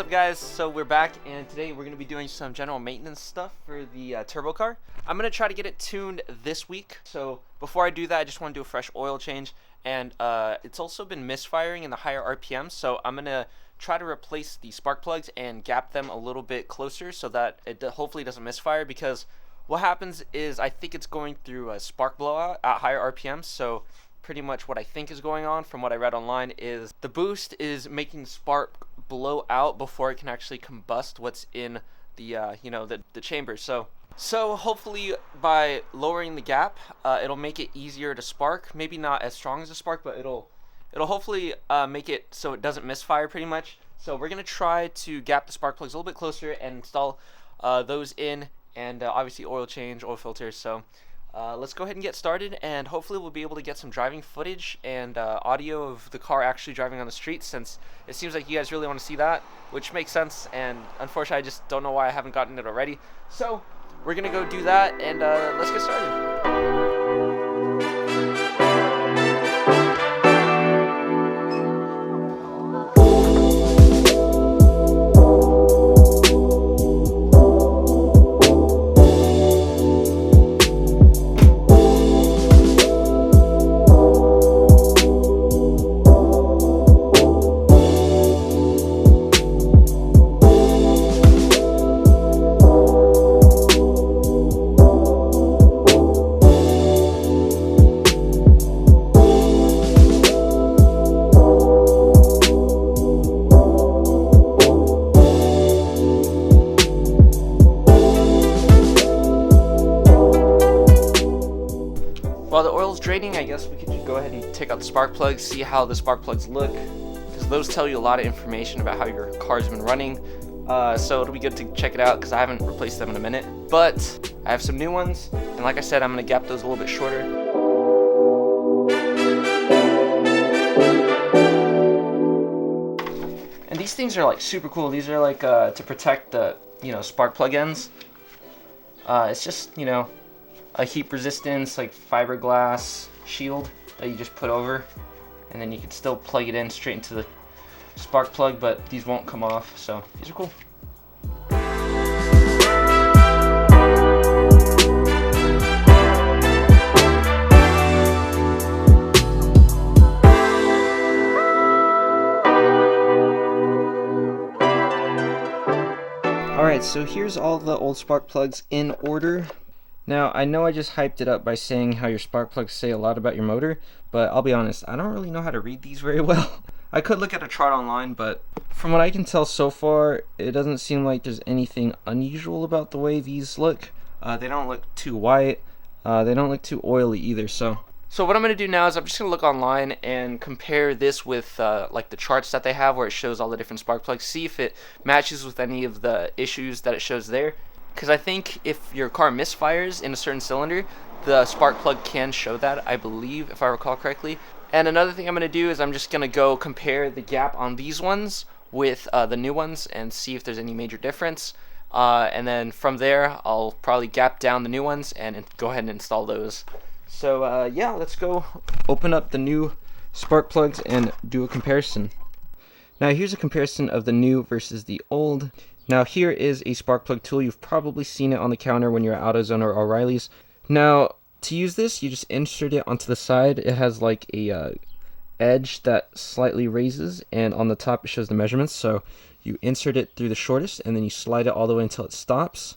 up, guys? So we're back, and today we're going to be doing some general maintenance stuff for the turbo car. I'm going to try to get it tuned this week. So before I do that, I just want to do a fresh oil change, and it's also been misfiring in the higher RPMs, so I'm going to try to replace the spark plugs and gap them a little bit closer so that it hopefully doesn't misfire, because what happens is I think it's going through a spark blowout at higher RPMs. So pretty much what I think is going on from what I read online is the boost is making spark blow out before it can actually combust what's in the the chamber. So hopefully by lowering the gap, it'll make it easier to spark. Maybe not as strong as a spark, but it'll hopefully make it so it doesn't misfire pretty much. So we're gonna try to gap the spark plugs a little bit closer and install those in, and obviously oil change, oil filters. So let's go ahead and get started, and hopefully we'll be able to get some driving footage and audio of the car actually driving on the streets, since it seems like you guys really want to see that, which makes sense, and unfortunately I just don't know why I haven't gotten it already. So we're gonna go do that, and let's get started. While the oil's draining, I guess we could just go ahead and take out the spark plugs, see how the spark plugs look, because those tell you a lot of information about how your car's been running. So it'll be good to check it out, because I haven't replaced them in a minute. But I have some new ones, and like I said, I'm going to gap those a little bit shorter. And these things are like super cool. These are like to protect the spark plug ends. It's just a heat resistance like fiberglass shield that you just put over, and then you can still plug it in straight into the spark plug, but these won't come off, so these are cool. Alright, so here's all the old spark plugs in order. Now, I know I just hyped it up by saying how your spark plugs say a lot about your motor, but I'll be honest, I don't really know how to read these very well. I could look at a chart online, but from what I can tell so far, it doesn't seem like there's anything unusual about the way these look. They don't look too white, they don't look too oily either. So what I'm going to do now is I'm just going to look online and compare this with like the charts that they have where it shows all the different spark plugs, see if it matches with any of the issues that it shows there. Because I think if your car misfires in a certain cylinder, the spark plug can show that, I believe, if I recall correctly. And another thing I'm going to do is I'm just going to go compare the gap on these ones with the new ones and see if there's any major difference. And then from there, I'll probably gap down the new ones and go ahead and install those. So yeah, let's go open up the new spark plugs and do a comparison. Now here's a comparison of the new versus the old. Now here is a spark plug tool. You've probably seen it on the counter when you're at AutoZone or O'Reilly's. Now to use this, you just insert it onto the side. It has like a edge that slightly raises, and on the top it shows the measurements. So you insert it through the shortest, and then you slide it all the way until it stops,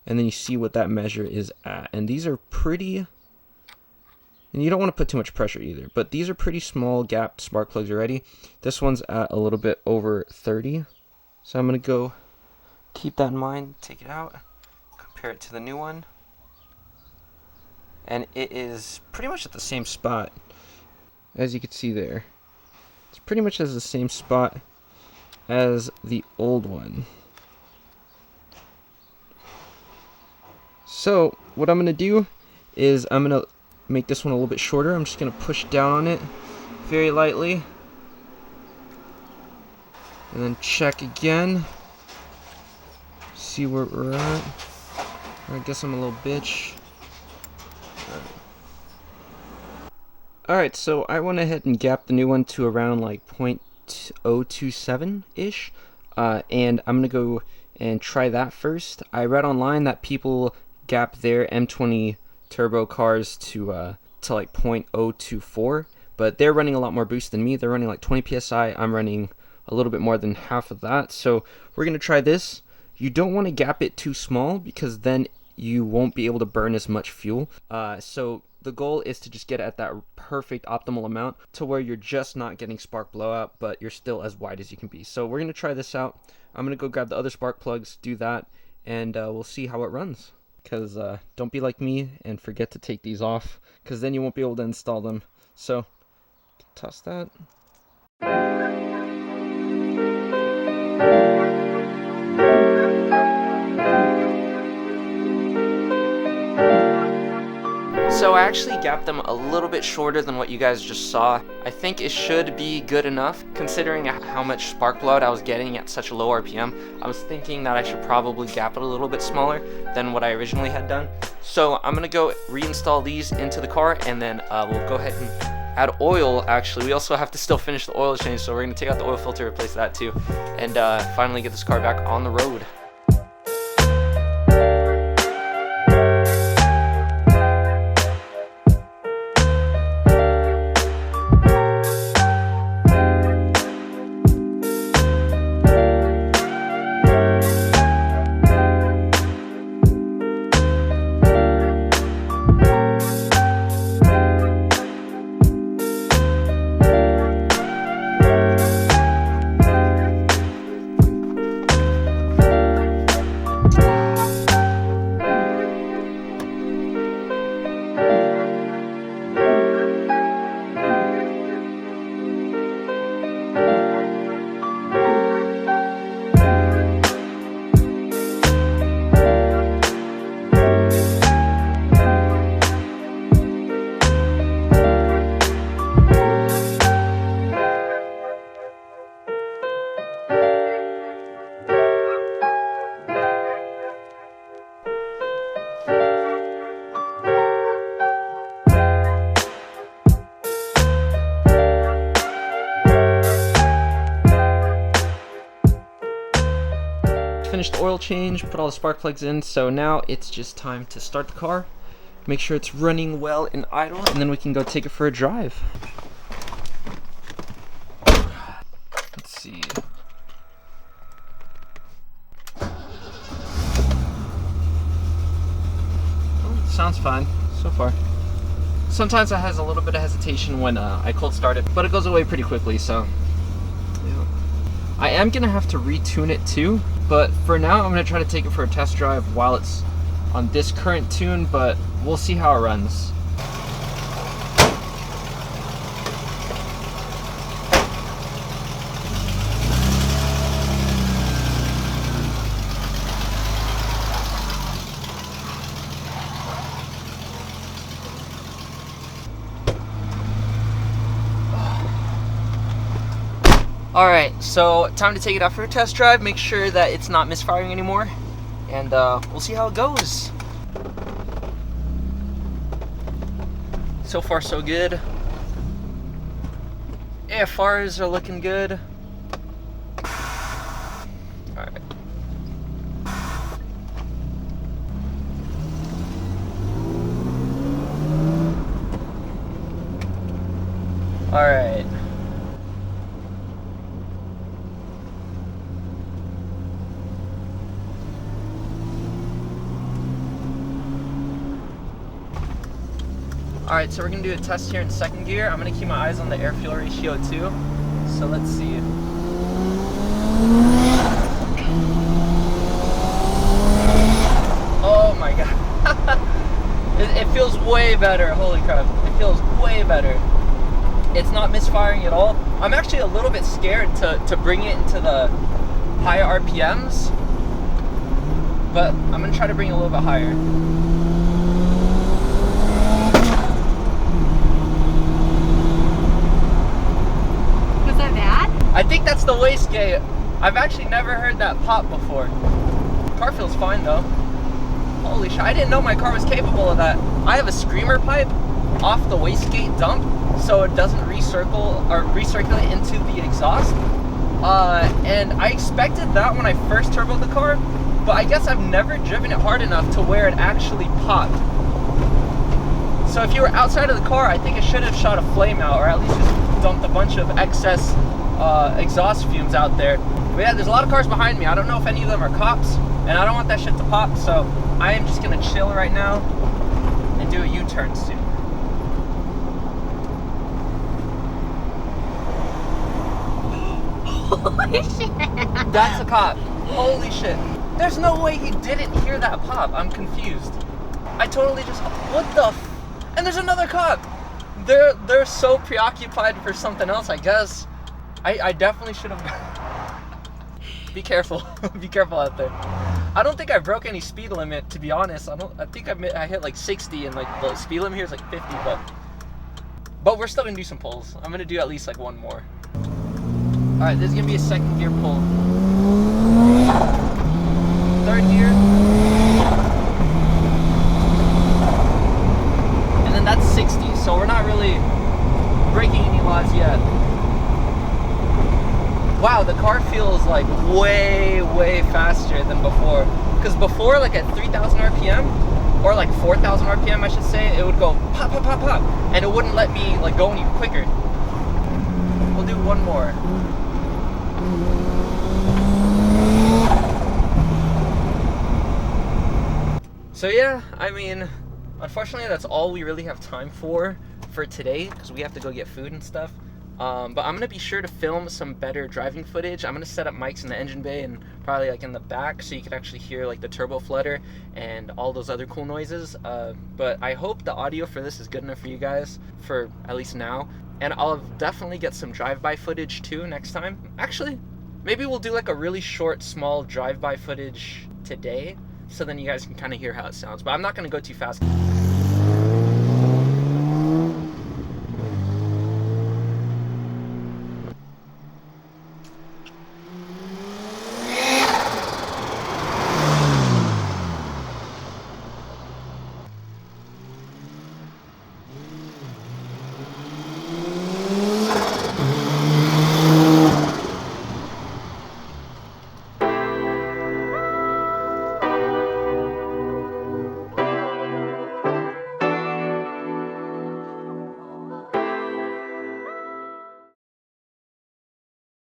and then you see what that measure is at. And these are pretty, and you don't want to put too much pressure either, but these are pretty small gapped spark plugs already. This one's at a little bit over 30. So I'm going to go keep that in mind, take it out, compare it to the new one, and it is pretty much at the same spot. As you can see there, it's pretty much as the same spot as the old one. So what I'm going to do is I'm going to make this one a little bit shorter. I'm just going to push down on it very lightly, and then check again, see where we're at. I guess I'm a little bitch. Alright, so I went ahead and gapped the new one to around like 0.027-ish. and I'm gonna go and try that first. I read online that people gap their M20 turbo cars to like 0.024, but they're running a lot more boost than me. They're running like 20 psi. I'm running a little bit more than half of that. So we're gonna try this. You don't want to gap it too small because then you won't be able to burn as much fuel. So the goal is to just get at that perfect optimal amount to where you're just not getting spark blowout, but you're still as wide as you can be. So we're gonna try this out. I'm gonna go grab the other spark plugs, do that, and we'll see how it runs. Because don't be like me and forget to take these off, because then you won't be able to install them. So toss that. So I actually gapped them a little bit shorter than what you guys just saw. I think it should be good enough considering how much spark blowout I was getting at such a low RPM. I was thinking that I should probably gap it a little bit smaller than what I originally had done. So I'm gonna go reinstall these into the car, and then we'll go ahead and add oil. Actually, we also have to still finish the oil change, so we're gonna take out the oil filter, replace that too, and finally get this car back on the road. Finished the oil change, put all the spark plugs in, so now it's just time to start the car, make sure it's running well in idle, and then we can go take it for a drive. Let's see. Oh, sounds fine so far. Sometimes it has a little bit of hesitation when I cold start it, but it goes away pretty quickly, so yeah. I am gonna have to retune it too, but for now I'm gonna try to take it for a test drive while it's on this current tune, but we'll see how it runs. Alright, so time to take it out for a test drive, make sure that it's not misfiring anymore, and we'll see how it goes. So far so good. AFRs are looking good. Alright. Alright. Alright, so we're going to do a test here in second gear. I'm going to keep my eyes on the air-fuel ratio too. So let's see. Oh my god. It feels way better. Holy crap. It feels way better. It's not misfiring at all. I'm actually a little bit scared to bring it into the higher RPMs. But I'm going to try to bring it a little bit higher. I think that's the wastegate. I've actually never heard that pop before. Car feels fine though. Holy shit, I didn't know my car was capable of that. I have a screamer pipe off the wastegate dump so it doesn't recirculate into the exhaust. And I expected that when I first turboed the car, but I guess I've never driven it hard enough to where it actually popped. So if you were outside of the car, I think it should have shot a flame out, or at least just dumped a bunch of excess exhaust fumes out there. But yeah, there's a lot of cars behind me. I don't know if any of them are cops, and I don't want that shit to pop, so I am just gonna chill right now and do a U-turn soon. Holy shit! That's a cop. Holy shit. There's no way he didn't hear that pop. I'm confused. I totally just... What the f... And there's another cop! They're so preoccupied for something else, I guess. I definitely should have... Be careful. Be careful out there. I don't think I broke any speed limit, to be honest. I think I hit like 60, and like the speed limit here is like 50, but we're still gonna do some pulls. I'm gonna do at least like one more. Alright, this is gonna be a second gear pull. Third gear. And then that's 60, so we're not really breaking any laws yet. Wow, the car feels like way, way faster than before. Because before, like at 3,000 RPM, or like 4,000 RPM I should say, it would go pop, pop, pop, pop. And it wouldn't let me like go any quicker. We'll do one more. So yeah, I mean, unfortunately that's all we really have time for today, because we have to go get food and stuff. But I'm going to be sure to film some better driving footage. I'm going to set up mics in the engine bay and probably like in the back, so you can actually hear like the turbo flutter and all those other cool noises. But I hope the audio for this is good enough for you guys, for at least now. And I'll definitely get some drive-by footage too next time. Actually, maybe we'll do like a really short, small drive-by footage today, so then you guys can kind of hear how it sounds. But I'm not going to go too fast.